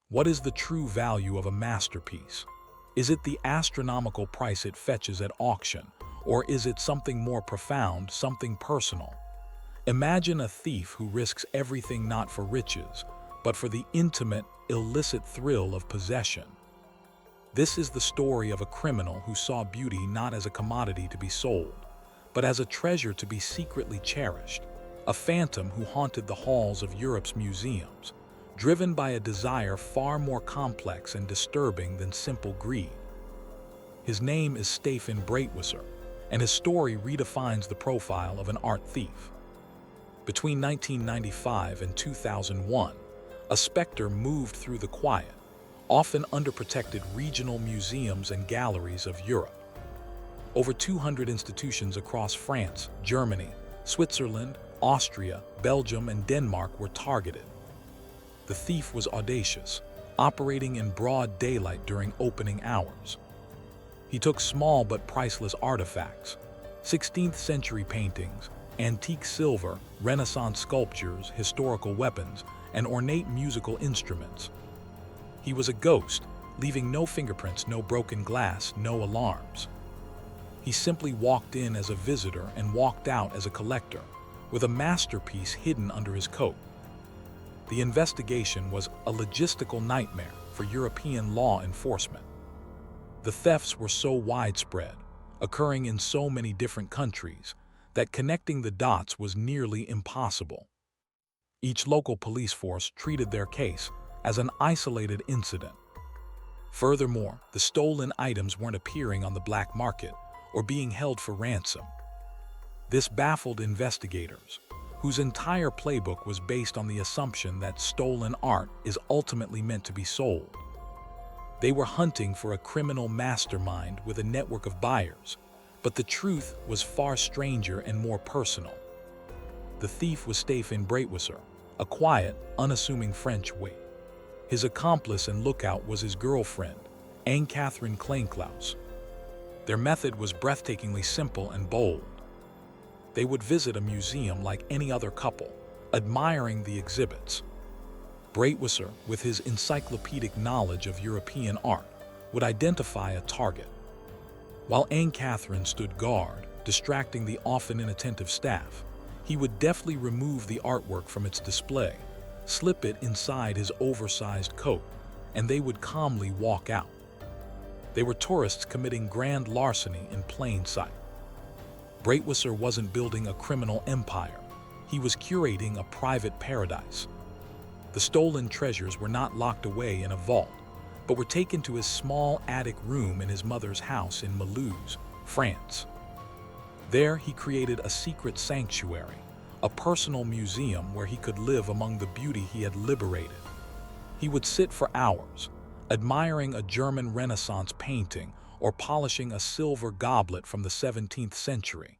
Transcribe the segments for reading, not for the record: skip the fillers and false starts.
What is the true value of a masterpiece? Is it the astronomical price it fetches at auction, or is it something more profound, something personal? Imagine a thief who risks everything not for riches, but for the intimate, illicit thrill of possession. This is the story of a criminal who saw beauty not as a commodity to be sold, but as a treasure to be secretly cherished, a phantom who haunted the halls of Europe's museums, driven by a desire far more complex and disturbing than simple greed. His name is Stéphane Breitwieser, and his story redefines the profile of an art thief. Between 1995 and 2001, a specter moved through the quiet, often underprotected regional museums and galleries of Europe. Over 200 institutions across France, Germany, Switzerland, Austria, Belgium, and Denmark were targeted. The thief was audacious, operating in broad daylight during opening hours. He took small but priceless artifacts, 16th century paintings, antique silver, Renaissance sculptures, historical weapons, and ornate musical instruments. He was a ghost, leaving no fingerprints, no broken glass, no alarms. He simply walked in as a visitor and walked out as a collector, with a masterpiece hidden under his coat. The investigation was a logistical nightmare for European law enforcement. The thefts were so widespread, occurring in so many different countries, that connecting the dots was nearly impossible. Each local police force treated their case as an isolated incident. Furthermore, the stolen items weren't appearing on the black market or being held for ransom. This baffled investigators, whose entire playbook was based on the assumption that stolen art is ultimately meant to be sold. They were hunting for a criminal mastermind with a network of buyers, but the truth was far stranger and more personal. The thief was Stéphane Breitwieser, a quiet, unassuming French waif. His accomplice and lookout was his girlfriend, Anne-Catherine Kleinklaus. Their method was breathtakingly simple and bold. They would visit a museum like any other couple, admiring the exhibits. Breitwieser, with his encyclopedic knowledge of European art, would identify a target. While Anne-Catherine stood guard, distracting the often inattentive staff, he would deftly remove the artwork from its display, slip it inside his oversized coat, and they would calmly walk out. They were tourists committing grand larceny in plain sight. Breitwieser wasn't building a criminal empire. He was curating a private paradise. The stolen treasures were not locked away in a vault, but were taken to his small attic room in his mother's house in Mulhouse, France. There, he created a secret sanctuary, a personal museum where he could live among the beauty he had liberated. He would sit for hours, admiring a German Renaissance painting or polishing a silver goblet from the 17th century.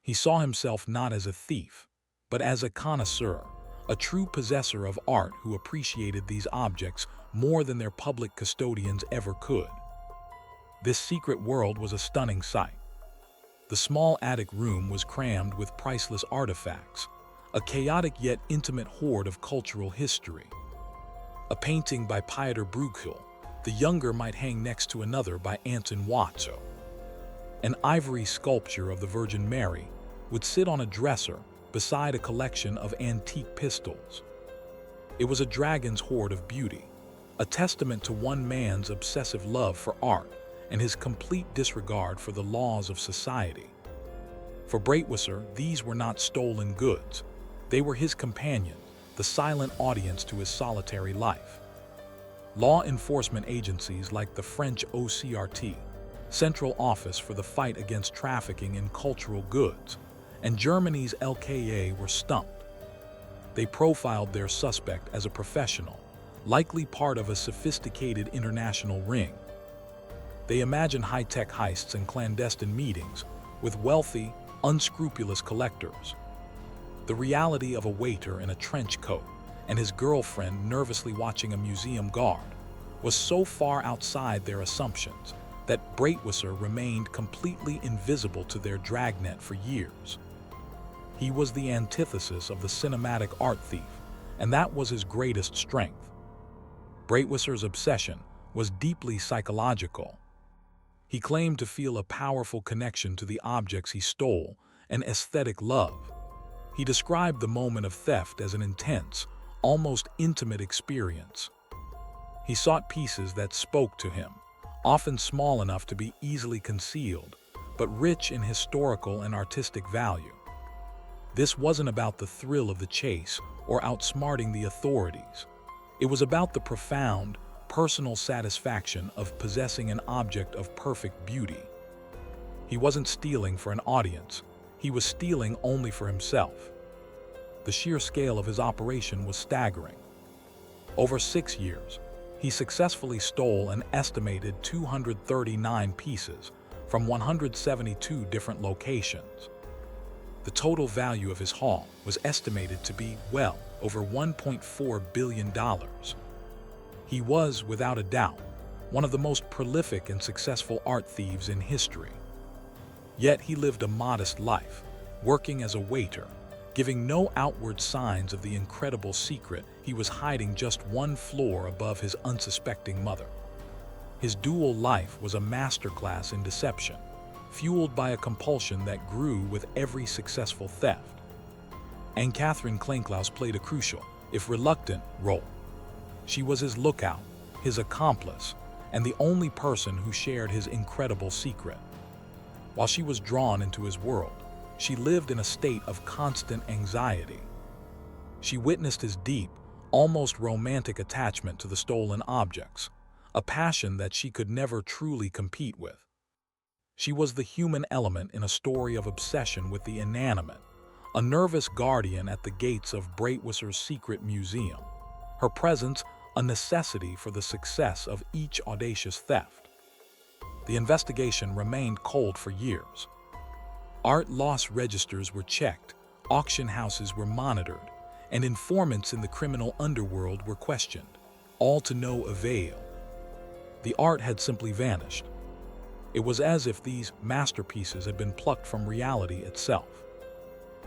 He saw himself not as a thief, but as a connoisseur, a true possessor of art who appreciated these objects more than their public custodians ever could. This secret world was a stunning sight. The small attic room was crammed with priceless artifacts, a chaotic yet intimate hoard of cultural history. A painting by Pieter Bruegel, the younger, might hang next to another by Anton Watteau. An ivory sculpture of the Virgin Mary would sit on a dresser beside a collection of antique pistols. It was a dragon's hoard of beauty, a testament to one man's obsessive love for art and his complete disregard for the laws of society. For Breitwieser, these were not stolen goods. They were his companion, the silent audience to his solitary life. Law enforcement agencies like the French OCRT, Central Office for the Fight Against Trafficking in Cultural Goods, and Germany's LKA were stumped. They profiled their suspect as a professional, likely part of a sophisticated international ring. They imagined high-tech heists and clandestine meetings with wealthy, unscrupulous collectors. The reality of a waiter in a trench coat and his girlfriend nervously watching a museum guard was so far outside their assumptions that Breitwieser remained completely invisible to their dragnet for years. He was the antithesis of the cinematic art thief, and that was his greatest strength. Breitwieser's obsession was deeply psychological. He claimed to feel a powerful connection to the objects he stole, an aesthetic love. He described the moment of theft as an intense, almost intimate experience. He sought pieces that spoke to him, often small enough to be easily concealed, but rich in historical and artistic value. This wasn't about the thrill of the chase or outsmarting the authorities. It was about the profound, personal satisfaction of possessing an object of perfect beauty. He wasn't stealing for an audience. He was stealing only for himself. The sheer scale of his operation was staggering. Over 6 years, he successfully stole an estimated 239 pieces from 172 different locations. The total value of his haul was estimated to be well over $1.4 billion. He was, without a doubt, one of the most prolific and successful art thieves in history. Yet he lived a modest life, working as a waiter, giving no outward signs of the incredible secret he was hiding just one floor above his unsuspecting mother. His dual life was a masterclass in deception, fueled by a compulsion that grew with every successful theft. And Catherine Kleinklaus played a crucial, if reluctant, role. She was his lookout, his accomplice, and the only person who shared his incredible secret. While she was drawn into his world, she lived in a state of constant anxiety. She witnessed his deep, almost romantic attachment to the stolen objects, a passion that she could never truly compete with. She was the human element in a story of obsession with the inanimate, a nervous guardian at the gates of Breitwieser's secret museum, her presence a necessity for the success of each audacious theft. The investigation remained cold for years. Art loss registers were checked, auction houses were monitored, and informants in the criminal underworld were questioned, all to no avail. The art had simply vanished. It was as if these masterpieces had been plucked from reality itself.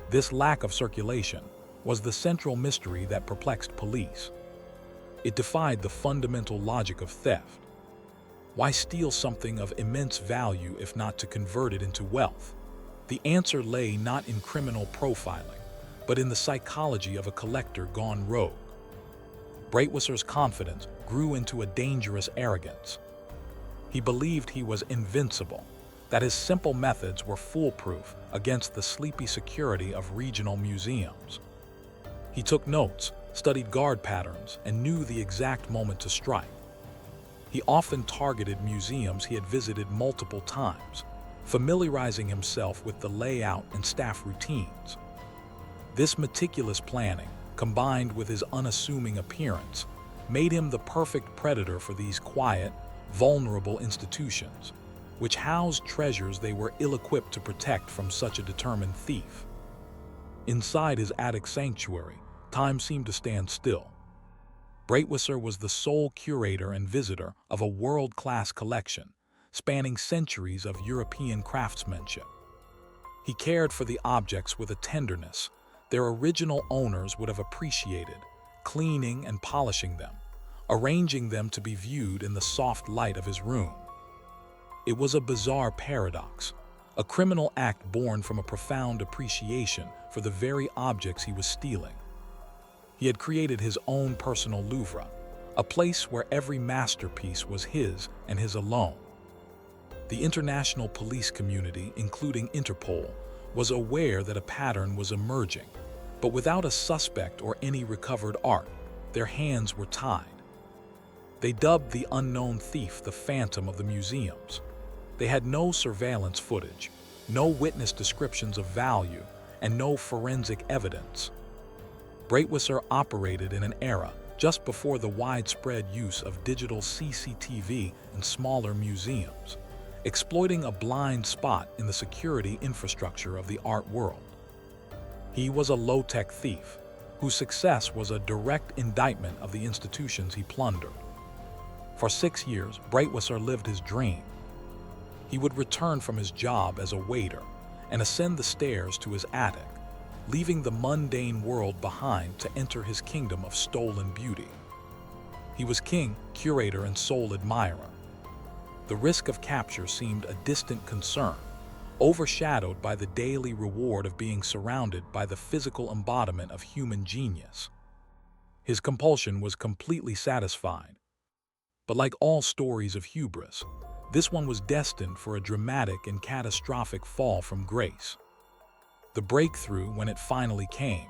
This lack of circulation was the central mystery that perplexed police. It defied the fundamental logic of theft. Why steal something of immense value if not to convert it into wealth? The answer lay not in criminal profiling, but in the psychology of a collector gone rogue. Breitwieser's confidence grew into a dangerous arrogance. He believed he was invincible, that his simple methods were foolproof against the sleepy security of regional museums. He took notes, studied guard patterns, and knew the exact moment to strike. He often targeted museums he had visited multiple times, familiarizing himself with the layout and staff routines. This meticulous planning, combined with his unassuming appearance, made him the perfect predator for these quiet, vulnerable institutions, which housed treasures they were ill-equipped to protect from such a determined thief. Inside his attic sanctuary, time seemed to stand still. Breitwieser was the sole curator and visitor of a world-class collection, spanning centuries of European craftsmanship. He cared for the objects with a tenderness their original owners would have appreciated, cleaning and polishing them, arranging them to be viewed in the soft light of his room. It was a bizarre paradox, a criminal act born from a profound appreciation for the very objects he was stealing. He had created his own personal Louvre, a place where every masterpiece was his and his alone. The international police community, including Interpol, was aware that a pattern was emerging, but without a suspect or any recovered art, their hands were tied. They dubbed the unknown thief the Phantom of the museums. They had no surveillance footage, no witness descriptions of value, and no forensic evidence. Breitwieser operated in an era just before the widespread use of digital CCTV in smaller museums, exploiting a blind spot in the security infrastructure of the art world. He was a low-tech thief, whose success was a direct indictment of the institutions he plundered. For 6 years, Breitwieser lived his dream. He would return from his job as a waiter and ascend the stairs to his attic, leaving the mundane world behind to enter his kingdom of stolen beauty. He was king, curator, and sole admirer. The risk of capture seemed a distant concern, overshadowed by the daily reward of being surrounded by the physical embodiment of human genius. His compulsion was completely satisfied. But like all stories of hubris, this one was destined for a dramatic and catastrophic fall from grace. The breakthrough, when it finally came,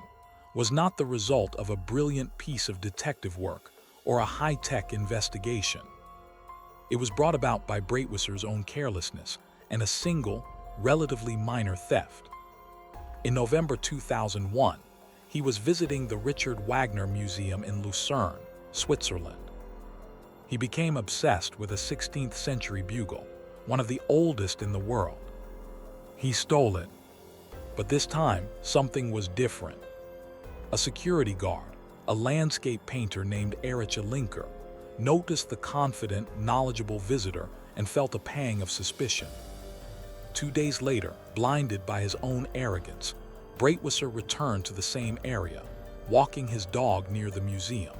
was not the result of a brilliant piece of detective work or a high-tech investigation. It was brought about by Breitwieser's own carelessness and a single, relatively minor theft. In November 2001, he was visiting the Richard Wagner Museum in Lucerne, Switzerland. He became obsessed with a 16th-century bugle, one of the oldest in the world. He stole it. But this time, something was different. A security guard, a landscape painter named Erich Linker, noticed the confident, knowledgeable visitor and felt a pang of suspicion. 2 days later, blinded by his own arrogance, Breitwieser returned to the same area, walking his dog near the museum.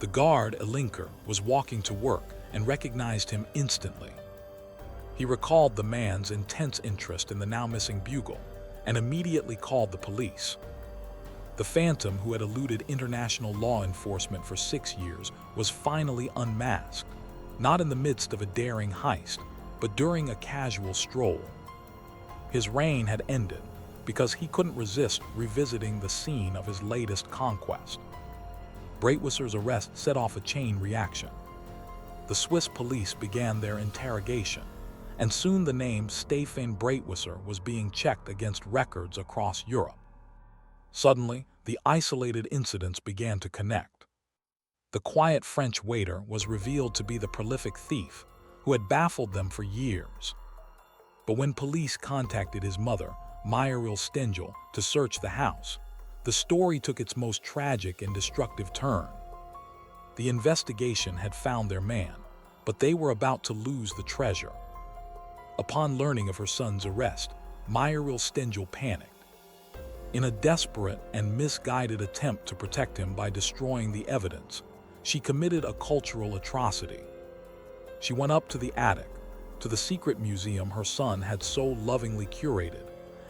The guard, Linker, was walking to work and recognized him instantly. He recalled the man's intense interest in the now-missing bugle and immediately called the police. The phantom, who had eluded international law enforcement for 6 years, was finally unmasked, not in the midst of a daring heist, but during a casual stroll. His reign had ended because he couldn't resist revisiting the scene of his latest conquest. Breitwieser's arrest set off a chain reaction. The Swiss police began their interrogation, and soon the name Stéphane Breitwieser was being checked against records across Europe. Suddenly, the isolated incidents began to connect. The quiet French waiter was revealed to be the prolific thief who had baffled them for years. But when police contacted his mother, Muriel Stengel, to search the house, the story took its most tragic and destructive turn. The investigation had found their man, but they were about to lose the treasure. Upon learning of her son's arrest, Muriel Stengel panicked. In a desperate and misguided attempt to protect him by destroying the evidence, she committed a cultural atrocity. She went up to the attic, to the secret museum her son had so lovingly curated,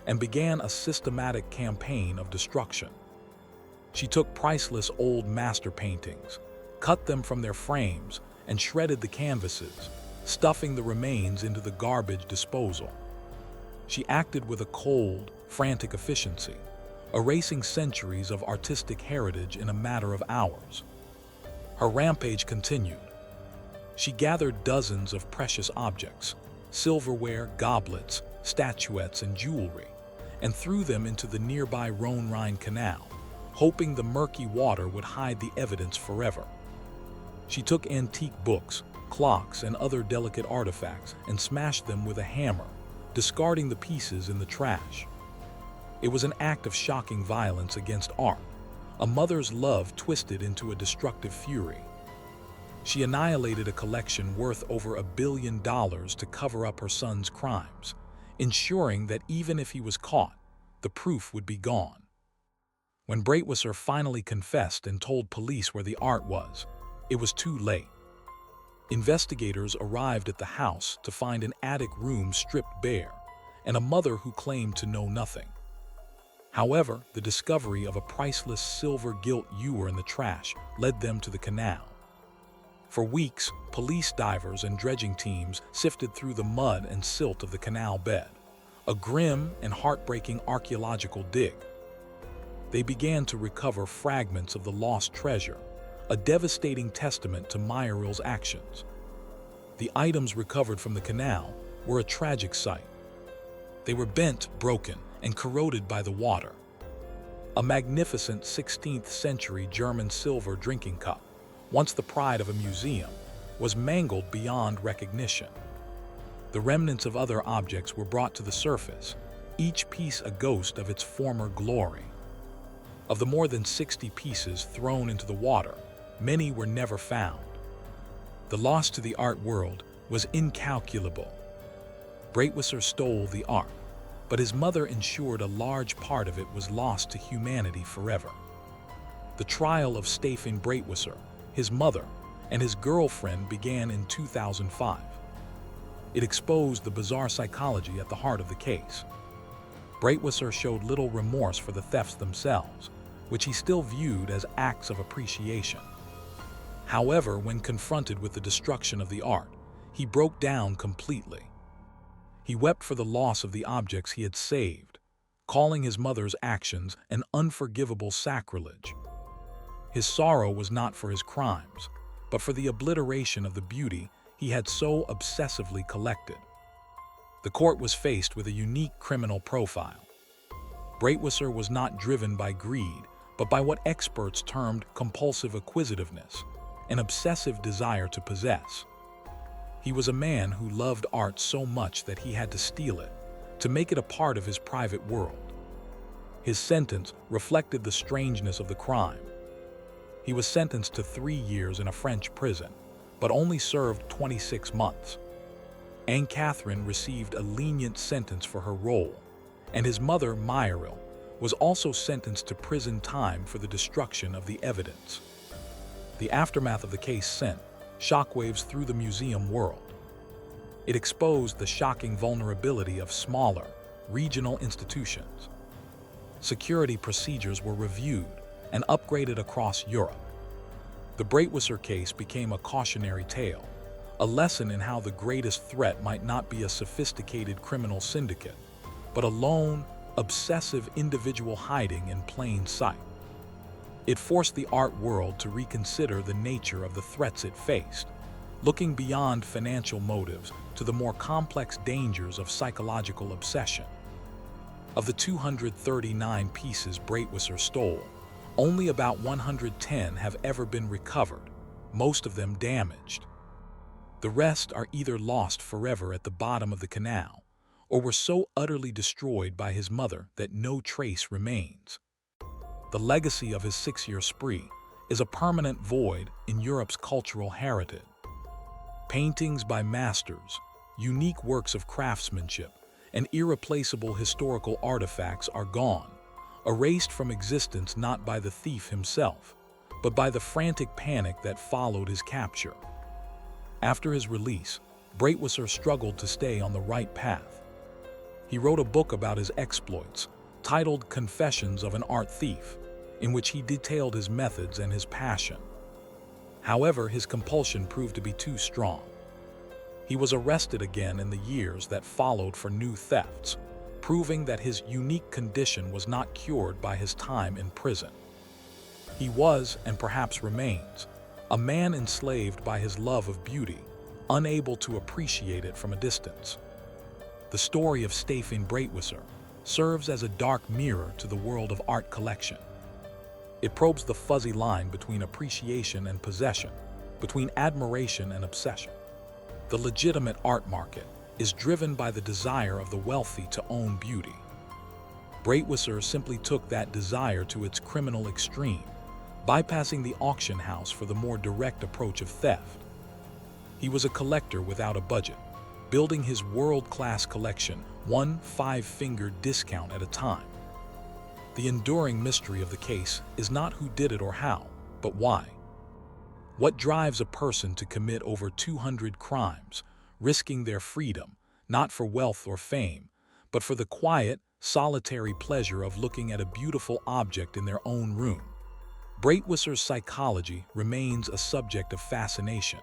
and began a systematic campaign of destruction. She took priceless old master paintings, cut them from their frames, and shredded the canvases, stuffing the remains into the garbage disposal. She acted with a cold, frantic efficiency, erasing centuries of artistic heritage in a matter of hours. Her rampage continued. She gathered dozens of precious objects, silverware, goblets, statuettes, and jewelry, and threw them into the nearby Rhone-Rhine Canal, hoping the murky water would hide the evidence forever. She took antique books, clocks, and other delicate artifacts and smashed them with a hammer, discarding the pieces in the trash. It was an act of shocking violence against art, a mother's love twisted into a destructive fury. She annihilated a collection worth over $1 billion to cover up her son's crimes, ensuring that even if he was caught, the proof would be gone. When Breitwieser finally confessed and told police where the art was, it was too late. Investigators arrived at the house to find an attic room stripped bare and a mother who claimed to know nothing. However, the discovery of a priceless silver-gilt ewer in the trash led them to the canal. For weeks, police divers and dredging teams sifted through the mud and silt of the canal bed, a grim and heartbreaking archaeological dig. They began to recover fragments of the lost treasure, a devastating testament to Muriel's actions. The items recovered from the canal were a tragic sight. They were bent, broken, and corroded by the water. A magnificent 16th-century German silver drinking cup, once the pride of a museum, was mangled beyond recognition. The remnants of other objects were brought to the surface, each piece a ghost of its former glory. Of the more than 60 pieces thrown into the water, many were never found. The loss to the art world was incalculable. Breitwieser stole the art, but his mother ensured a large part of it was lost to humanity forever. The trial of Stéphane Breitwieser, his mother, and his girlfriend began in 2005. It exposed the bizarre psychology at the heart of the case. Breitwieser showed little remorse for the thefts themselves, which he still viewed as acts of appreciation. However, when confronted with the destruction of the art, he broke down completely. He wept for the loss of the objects he had saved, calling his mother's actions an unforgivable sacrilege. His sorrow was not for his crimes, but for the obliteration of the beauty he had so obsessively collected. The court was faced with a unique criminal profile. Breitwieser was not driven by greed, but by what experts termed compulsive acquisitiveness, an obsessive desire to possess. He was a man who loved art so much that he had to steal it, to make it a part of his private world. His sentence reflected the strangeness of the crime. He was sentenced to 3 years in a French prison, but only served 26 months. Anne-Catherine received a lenient sentence for her role, and his mother, Myrill, was also sentenced to prison time for the destruction of the evidence. The aftermath of the case sent shockwaves through the museum world. It exposed the shocking vulnerability of smaller, regional institutions. Security procedures were reviewed and upgraded across Europe. The Breitwieser case became a cautionary tale, a lesson in how the greatest threat might not be a sophisticated criminal syndicate, but a lone, obsessive individual hiding in plain sight. It forced the art world to reconsider the nature of the threats it faced, looking beyond financial motives to the more complex dangers of psychological obsession. Of the 239 pieces Breitwieser stole, only about 110 have ever been recovered, most of them damaged. The rest are either lost forever at the bottom of the canal, or were so utterly destroyed by his mother that no trace remains. The legacy of his 6-year spree is a permanent void in Europe's cultural heritage. Paintings by masters, unique works of craftsmanship, and irreplaceable historical artifacts are gone, erased from existence not by the thief himself, but by the frantic panic that followed his capture. After his release, Breitwieser struggled to stay on the right path. He wrote a book about his exploits, titled Confessions of an Art Thief, in which he detailed his methods and his passion. However, his compulsion proved to be too strong. He was arrested again in the years that followed for new thefts, proving that his unique condition was not cured by his time in prison. He was, and perhaps remains, a man enslaved by his love of beauty, unable to appreciate it from a distance. The story of Stéphane Breitwieser serves as a dark mirror to the world of art collection. It probes the fuzzy line between appreciation and possession, between admiration and obsession. The legitimate art market is driven by the desire of the wealthy to own beauty. Breitwieser simply took that desire to its criminal extreme, bypassing the auction house for the more direct approach of theft. He was a collector without a budget, building his world-class collection one five-finger discount at a time. The enduring mystery of the case is not who did it or how, but why. What drives a person to commit over 200 crimes, risking their freedom, not for wealth or fame, but for the quiet, solitary pleasure of looking at a beautiful object in their own room? Breitwieser's psychology remains a subject of fascination.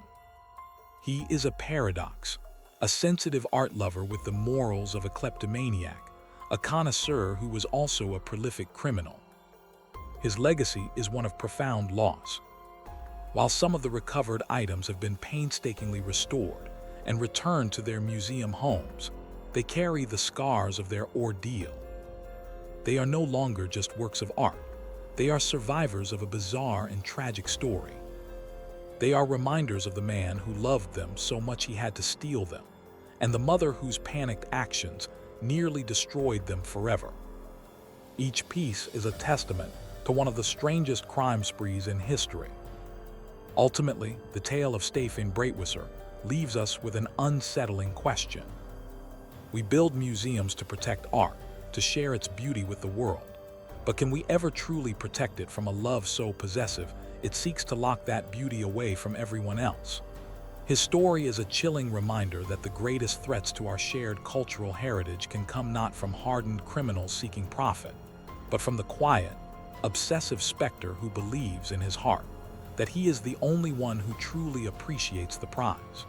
He is a paradox, a sensitive art lover with the morals of a kleptomaniac, a connoisseur who was also a prolific criminal. His legacy is one of profound loss. While some of the recovered items have been painstakingly restored and returned to their museum homes, they carry the scars of their ordeal. They are no longer just works of art. They are survivors of a bizarre and tragic story. They are reminders of the man who loved them so much he had to steal them, and the mother whose panicked actions nearly destroyed them forever. Each piece is a testament to one of the strangest crime sprees in history. Ultimately, the tale of Stéphane Breitwieser leaves us with an unsettling question. We build museums to protect art, to share its beauty with the world. But can we ever truly protect it from a love so possessive It seeks to lock that beauty away from everyone else. His story is a chilling reminder that the greatest threats to our shared cultural heritage can come not from hardened criminals seeking profit, but from the quiet, obsessive specter who believes in his heart that he is the only one who truly appreciates the prize.